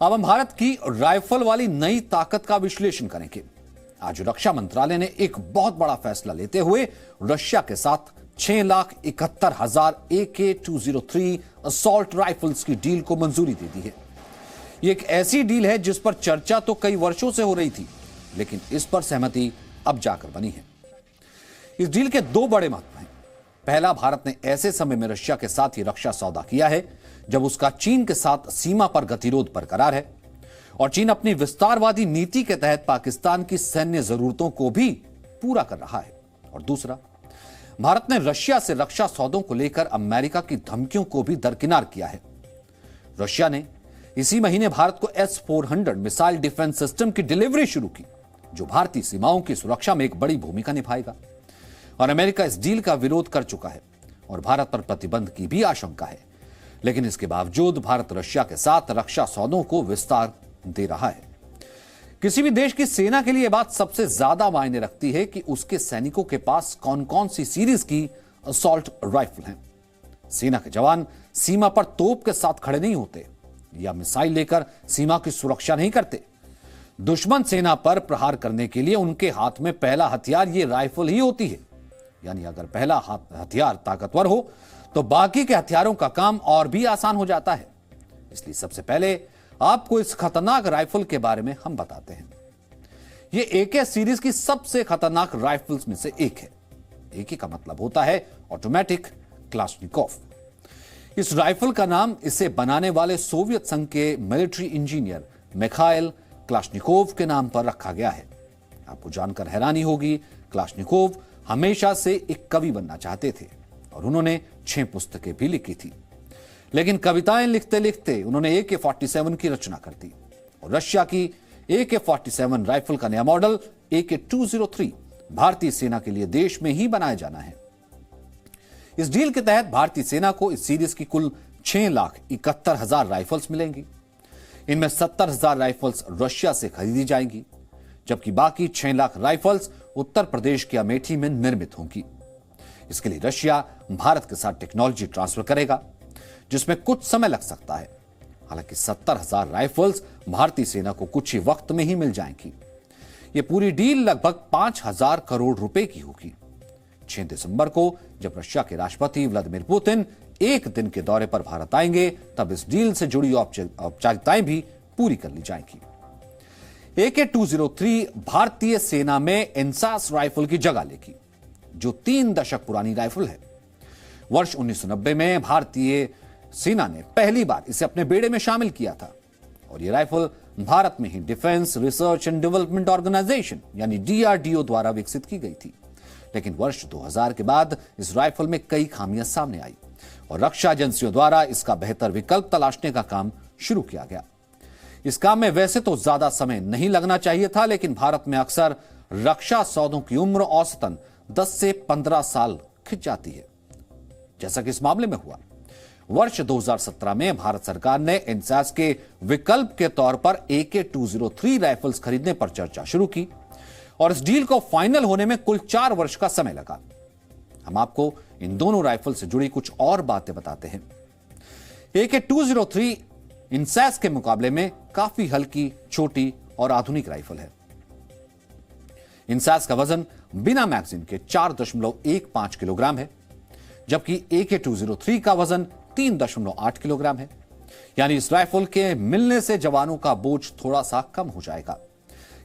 अब हम भारत की राइफल वाली नई ताकत का विश्लेषण करेंगे। आज रक्षा मंत्रालय ने एक बहुत बड़ा फैसला लेते हुए रशिया के साथ 6,71,000 AK-203 असॉल्ट राइफल्स की डील को मंजूरी दे दी है। यह एक ऐसी डील है जिस पर चर्चा तो कई वर्षों से हो रही थी, लेकिन इस पर सहमति अब जाकर बनी है। इस डील के दो बड़े महत्व हैं। पहला, भारत ने ऐसे समय में रशिया के साथ ही रक्षा सौदा किया है जब उसका चीन के साथ सीमा पर गतिरोध बरकरार है और चीन अपनी विस्तारवादी नीति के तहत पाकिस्तान की सैन्य जरूरतों को भी पूरा कर रहा है। और दूसरा, भारत ने रशिया से रक्षा सौदों को लेकर अमेरिका की धमकियों को भी दरकिनार किया है। रशिया ने इसी महीने भारत को S-400 मिसाइल डिफेंस सिस्टम की डिलीवरी शुरू की, जो भारतीय सीमाओं की सुरक्षा में एक बड़ी भूमिका निभाएगा। और अमेरिका इस डील का विरोध कर चुका है और भारत पर प्रतिबंध की भी आशंका है, लेकिन इसके बावजूद भारत रशिया के साथ रक्षा सौदों को विस्तार दे रहा है। किसी भी देश की सेना के लिए यह बात सबसे ज्यादा मायने रखती है कि उसके सैनिकों के पास कौन कौन सी सीरीज की असॉल्ट राइफल हैं। सेना के जवान सीमा पर तोप के साथ खड़े नहीं होते या मिसाइल लेकर सीमा की सुरक्षा नहीं करते। दुश्मन सेना पर प्रहार करने के लिए उनके हाथ में पहला हथियार ये राइफल ही होती है। यानी अगर पहला हथियार ताकतवर हो तो बाकी के हथियारों का काम और भी आसान हो जाता है। इसलिए सबसे पहले आपको इस खतरनाक राइफल के बारे में हम बताते हैं। यह AK सीरीज की सबसे खतरनाक राइफल्स में से एक है। AK का मतलब होता है ऑटोमेटिक क्लाशनिकोव। इस राइफल का नाम इसे बनाने वाले सोवियत संघ के मिलिट्री इंजीनियर मिखाइल क्लाशनिकोव के नाम पर रखा गया है। आपको जानकर हैरानी होगी, क्लाशनिकोव हमेशा से एक कवि बनना चाहते थे और उन्होंने 6 पुस्तकें भी लिखी थी, लेकिन कविताएं लिखते लिखते उन्होंने AK-47 की रचना कर दी और रशिया की AK-47 राइफल का नया मॉडल AK-203 भारतीय सेना के लिए देश में ही बनाया जाना है। इस डील के तहत भारतीय सेना को इस सीरीज की कुल 6,71,000 राइफल्स मिलेंगी। इनमें 70,000 राइफल्स रशिया से खरीदी जाएंगी, जबकि बाकी 6 लाख राइफल्स उत्तर प्रदेश के अमेठी में निर्मित होंगी। इसके लिए रशिया भारत के साथ टेक्नोलॉजी ट्रांसफर करेगा, जिसमें कुछ समय लग सकता है। हालांकि 70,000 राइफल्स भारतीय सेना को कुछ ही वक्त में ही मिल जाएंगी। यह पूरी डील लगभग 5,000 करोड़ रुपए की होगी। 6 दिसंबर को जब रशिया के राष्ट्रपति व्लादिमीर पुतिन एक दिन के दौरे पर भारत आएंगे, तब इस डील से जुड़ी औपचारिकताएं भी पूरी कर ली जाएंगी। AK-203 भारतीय सेना में इंसास राइफल की जगह लेगी, जो 3 दशक पुरानी राइफल है। वर्ष 1990 में भारतीय सेना ने पहली बार इसे अपने बेड़े में शामिल किया था और यह राइफल भारत में ही defence research and development organisation यानी DRDO द्वारा विकसित की गई थी। लेकिन वर्ष 2000 के बाद इस राइफल में कई खामियां सामने आई और रक्षा एजेंसियों द्वारा इसका बेहतर विकल्प तलाशने का काम शुरू किया गया। इस काम में वैसे तो ज्यादा समय नहीं लगना चाहिए था, लेकिन भारत में अक्सर रक्षा सौदों की उम्र औसतन 10 से 15 साल खिंच जाती है, जैसा कि इस मामले में हुआ। वर्ष 2017 में भारत सरकार ने इंसास के विकल्प के तौर पर AK-203 राइफल्स खरीदने पर चर्चा शुरू की और इस डील को फाइनल होने में कुल 4 वर्ष का समय लगा। हम आपको इन दोनों राइफल से जुड़ी कुछ और बातें बताते हैं। AK-203 इंसास के मुकाबले में काफी हल्की, छोटी और आधुनिक राइफल है। इंसास का वजन बिना मैगजीन के 4.15 किलोग्राम है, जबकि AK-203 का वजन 3.8 किलोग्राम है। यानी इस राइफल के मिलने से जवानों का बोझ थोड़ा सा कम हो जाएगा।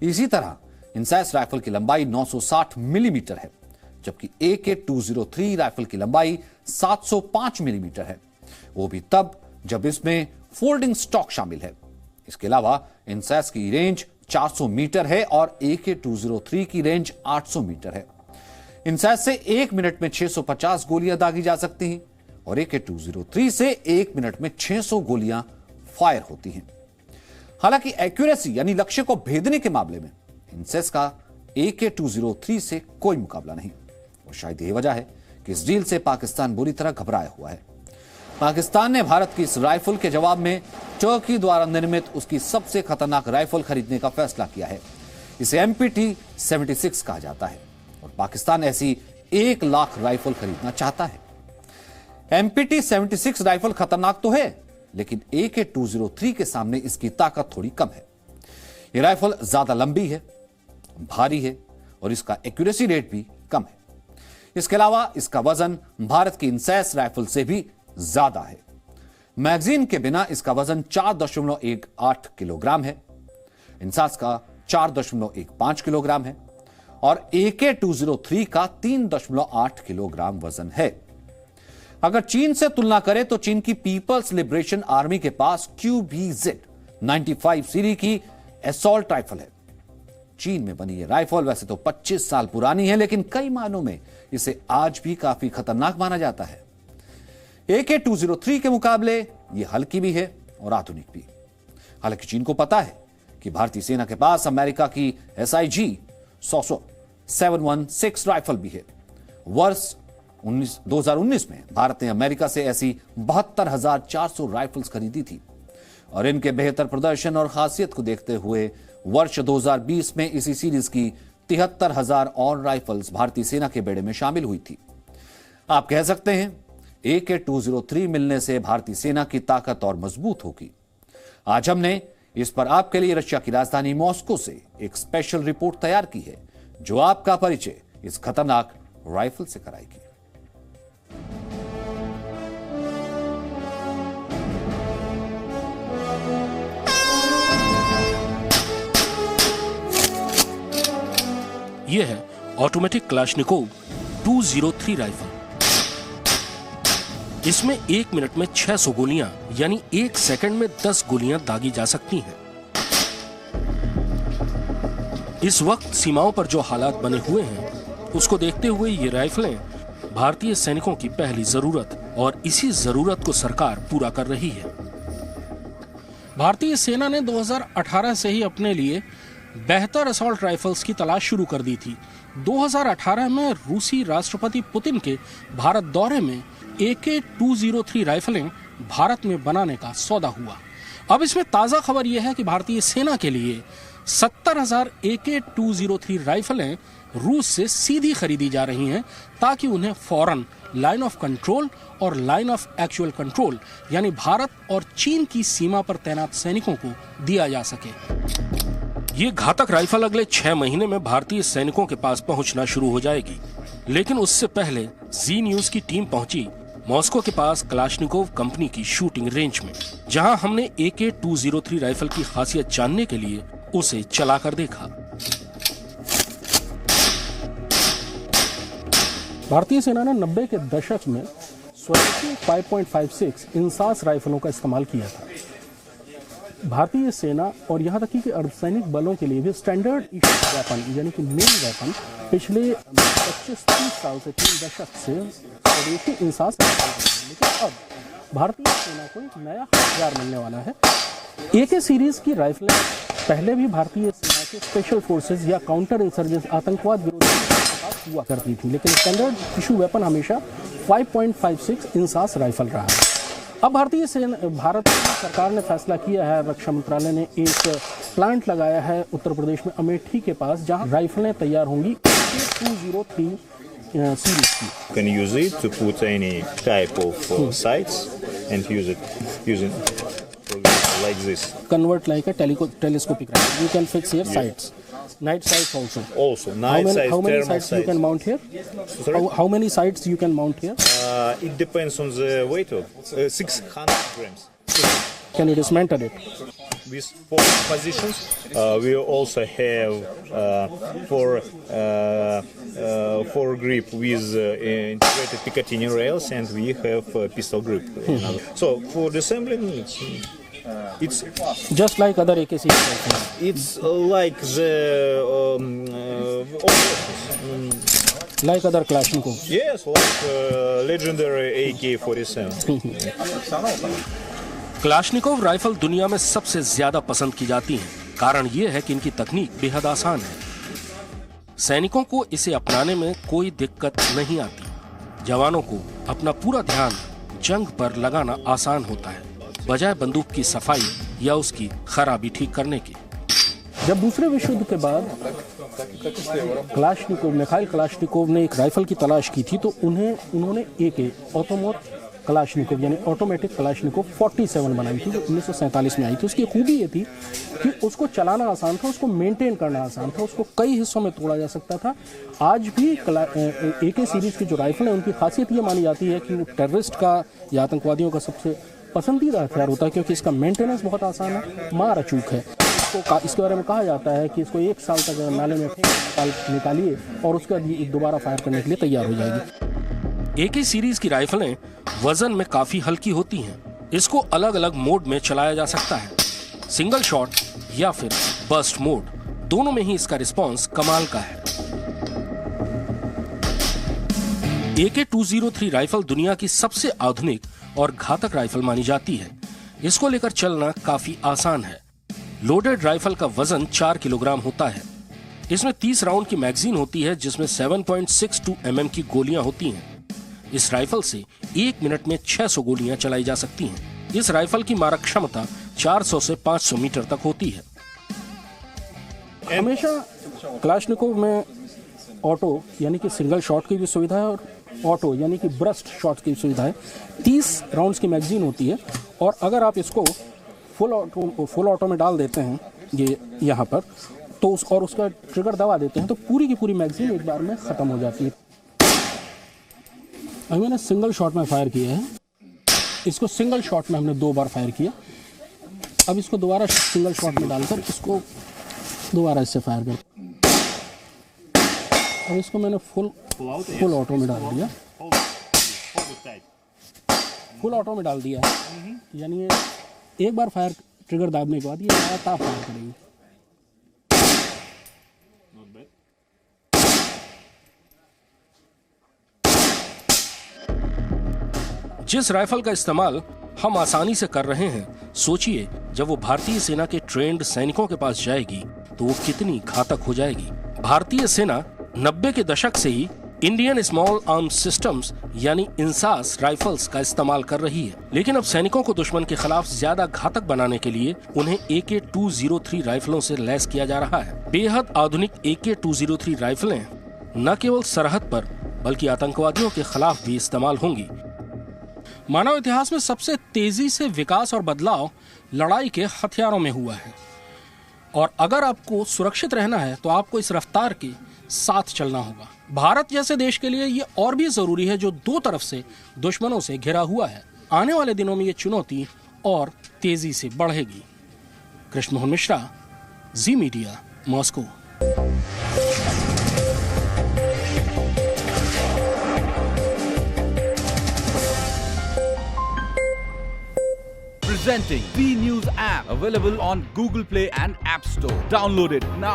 इसी तरह इंसास राइफल की लंबाई 960 मिलीमीटर है, जबकि AK-203 राइफल की लंबाई 705 मिलीमीटर है, वो भी तब जब इसमें फोल्डिंग स्टॉक शामिल है। इसके अलावा इंसास की रेंज 400 मीटर है और AK-203 की रेंज 800 मीटर है। इंसास से 1 मिनट में 650 गोलियां दागी जा सकती हैं और AK-203 से 1 मिनट में 600 गोलियां फायर होती हैं। हालांकि एक्यूरेसी यानी लक्ष्य को भेदने के मामले में इंसास का AK-203 से कोई मुकाबला नहीं और शायद यही वजह है कि इस डील से पाकिस्तान बुरी तरह घबराया हुआ है। पाकिस्तान ने भारत की इस राइफल के जवाब में टर्की द्वारा निर्मित उसकी सबसे खतरनाक राइफल खरीदने का फैसला किया है। इसे MPT-76 कहा जाता है और पाकिस्तान ऐसी 1 लाख राइफल खरीदना चाहता है। MPT-76 राइफल खतरनाक तो है, लेकिन AK-203 के सामने इसकी ताकत थोड़ी कम है। यह राइफल ज्यादा लंबी है, भारी है और इसका एक्यूरेसी रेट भी कम है। इसके अलावा इसका वजन भारत की इंसैस राइफल से भी ज्यादा है। मैगजीन के बिना इसका वजन 4.18 किलोग्राम है, इंसास का 4.15 किलोग्राम है और AK-203 का 3.8 किलोग्राम वजन है। अगर चीन से तुलना करें तो चीन की पीपल्स लिबरेशन आर्मी के पास QBZ-95 सीरीज की असॉल्ट राइफल है। चीन में बनी यह राइफल वैसे तो 25 साल पुरानी है, लेकिन कई मायनों में इसे आज भी काफी खतरनाक माना जाता है। AK-203 के मुकाबले यह हल्की भी है और आधुनिक भी। हालांकि चीन को पता है कि भारतीय सेना के पास अमेरिका की SIG 716 राइफल भी है। वर्ष 2019 में भारत ने अमेरिका से ऐसी 72,400 राइफल्स खरीदी थी और इनके बेहतर प्रदर्शन और खासियत को देखते हुए वर्ष 2020 में इसी सीरीज की 73,000 और राइफल्स भारतीय सेना के बेड़े में शामिल हुई थी। आप कह सकते हैं AK-203 मिलने से भारतीय सेना की ताकत और मजबूत होगी। आज हमने इस पर आपके लिए रशिया की राजधानी मॉस्को से एक स्पेशल रिपोर्ट तैयार की है, जो आपका परिचय इस खतरनाक राइफल से कराएगी। यह है ऑटोमेटिक क्लाशनिकोव 203 राइफल। इसमें 1 मिनट में 600 गोलियां यानी 1 सेकंड में 10 गोलियां दागी जा सकती हैं। इस वक्त सीमाओं पर जो हालात बने हुए हैं उसको देखते हुए ये राइफलें भारतीय सैनिकों की पहली जरूरत और इसी जरूरत को सरकार पूरा कर रही है। भारतीय सेना ने 2018 से ही अपने लिए बेहतर असॉल्ट राइफल्स की तलाश शुरू कर दी थी। 2018 में रूसी राष्ट्रपति पुतिन के भारत दौरे में AK-203 राइफलें भारत में बनाने का सौदा हुआ। अब इसमें ताजा खबर यह है कि भारतीय सेना के लिए 70,000 AK-203 राइफलें रूस से सीधी खरीदी जा रही हैं ताकि उन्हें फौरन लाइन ऑफ कंट्रोल और लाइन ऑफ एक्चुअल कंट्रोल यानी भारत और चीन की सीमा पर तैनात सैनिकों को दिया जा सके। ये घातक राइफल अगले 6 महीने में भारतीय सैनिकों के पास पहुंचना शुरू हो जाएगी, लेकिन उससे पहले जी न्यूज की टीम पहुंची मॉस्को के पास क्लाशनिकोव कंपनी की शूटिंग रेंज में, जहां हमने AK-203 राइफल की खासियत जानने के लिए उसे चलाकर देखा। भारतीय सेना ने 90 के दशक में स्वदेशी 5.56 इंसास राइफलों का इस्तेमाल किया था। भारतीय सेना और यहाँ तक कि अर्धसैनिक बलों के लिए भी स्टैंडर्ड इशू वेपन यानी कि मेन वेपन पिछले 25-30 साल से 3 दशक से स्वदेशी इंसास राइफल, लेकिन अब भारतीय सेना को एक नया हथियार मिलने वाला है। AK सीरीज की राइफलें पहले भी भारतीय सेना के स्पेशल फोर्सेज या काउंटर इंसर्जेंस आतंकवाद विरोधी के पास हुआ करती थी, लेकिन स्टैंडर्ड इशू वेपन हमेशा 5.56 इंसास राइफल रहा है। अब भारत सरकार ने फैसला किया है, रक्षा मंत्रालय ने एक प्लांट लगाया है उत्तर प्रदेश में अमेठी के पास, जहां राइफलें तैयार होंगी AK-203 सीरीज की। Can use it to put any type of sights and use it using like this. Convert like a telescopic rifle. You can fix here sights. Night sights also. Also, night sights, how many thermal sights you sights. can mount here? How many sights you can mount here? It depends on the weight of 600 grams. Can you dismantle it? With 4 positions, we also have four grip with integrated Picatinny rails, and we have pistol grip. So for the assembling, it's just like other AK series rifles. It's like the like other Kalashnikov. Yes, like legendary AK-47. Kalashnikov rifle दुनिया में सबसे ज्यादा पसंद की जाती हैं। कारण ये है कि इनकी तकनीक बेहद आसान है। सैनिकों को इसे अपनाने में कोई दिक्कत नहीं आती। जवानों को अपना पूरा ध्यान जंग पर लगाना आसान होता है, बजाय बंदूक की सफाई या उसकी खराबी ठीक करने की। जब दूसरे विश्व युद्ध के बाद मिखाइल क्लाशनिकोव ने एक राइफल की तलाश की थी, तो उन्होंने AK ऑटोमोट कलाशनिकोव यानी ऑटोमेटिक कलाशनिकोव 47 बनाई थी, जो 1947 में आई थी। उसकी खूबी ये थी कि उसको चलाना आसान था, उसको मेंटेन करना आसान था, उसको कई हिस्सों में तोड़ा जा सकता था। आज भी AK सीरीज़ की जो राइफल है उनकी खासियत ये मानी जाती है कि वो टेररिस्ट का या आतंकवादियों का सबसे पसंदीदा हथियार होता है, क्योंकि इसका मेंटेनेंस बहुत आसान है, मार अचूक है। इसके बारे में कहा जाता है कि इसको 1 साल तक नाले में निकालिए और उसके बाद ये दोबारा फायर करने के लिए तैयार हो जाएगी। AK सीरीज की राइफलें वजन में काफी हल्की होती हैं। इसको अलग अलग मोड में चलाया जा सकता है, सिंगल शॉट या फिर बर्स्ट मोड, दोनों में ही इसका रिस्पॉन्स कमाल का है। AK-203 राइफल दुनिया की सबसे आधुनिक और घातक राइफल मानी जाती है। इसको लेकर चलना काफी आसान है। लोडेड राइफल का वजन 4 किलोग्राम होता है। इसमें 30 राउंड की मैगजीन होती है, जिसमें 7.62 mm की गोलियां होती हैं। इस राइफल से 1 मिनट में 600 गोलियां चलाई जा सकती हैं। इस राइफल की मारक क्षमता 400 से 500 मीटर तक होती है। हमेशा कलाशनिकोव में ऑटो यानी कि सिंगल शॉट की भी सुविधा है और ऑटो यानी कि ब्रस्ट शॉट की सुविधा है। 30 राउंड्स की मैगजीन होती है और अगर आप इसको फुल ऑटो में डाल देते हैं ये यहाँ पर तो उसका ट्रिगर दबा देते हैं तो पूरी की पूरी मैगजीन एक बार में ख़त्म हो जाती है। अभी मैंने सिंगल शॉट में फायर किया है, इसको सिंगल शॉट में हमने 2 बार फायर किया। अब इसको दोबारा सिंगल शॉट में डालकर इसको दोबारा इससे फायर कर, अब इसको मैंने फुल ऑटो में डाल दिया। फुल ऑटो में डाल दिया है, यानी ये एक बार फायर ट्रिगर दाबने के बाद ये लगातार फायर करेगी। जिस राइफल का इस्तेमाल हम आसानी से कर रहे हैं, सोचिए जब वो भारतीय सेना के ट्रेंड सैनिकों के पास जाएगी तो वो कितनी घातक हो जाएगी। भारतीय सेना 90 के दशक से ही इंडियन स्मॉल आर्म सिस्टम्स यानी इंसास राइफल्स का इस्तेमाल कर रही है, लेकिन अब सैनिकों को दुश्मन के खिलाफ ज्यादा घातक बनाने के लिए उन्हें AK-203 राइफलों से लैस किया जा रहा है। बेहद आधुनिक AK-203 राइफलें न केवल सरहद पर बल्कि आतंकवादियों के खिलाफ भी इस्तेमाल होंगी। मानव इतिहास में सबसे तेजी से विकास और बदलाव लड़ाई के हथियारों में हुआ है और अगर आपको सुरक्षित रहना है तो आपको इस रफ्तार के साथ चलना होगा। भारत जैसे देश के लिए ये और भी जरूरी है जो 2 तरफ से दुश्मनों से घिरा हुआ है। आने वाले दिनों में ये चुनौती और तेजी से बढ़ेगी। Krishna Mohan Mishra, Zee media, Moscow. Presenting V News app, available on Google Play and App Store. Download it now.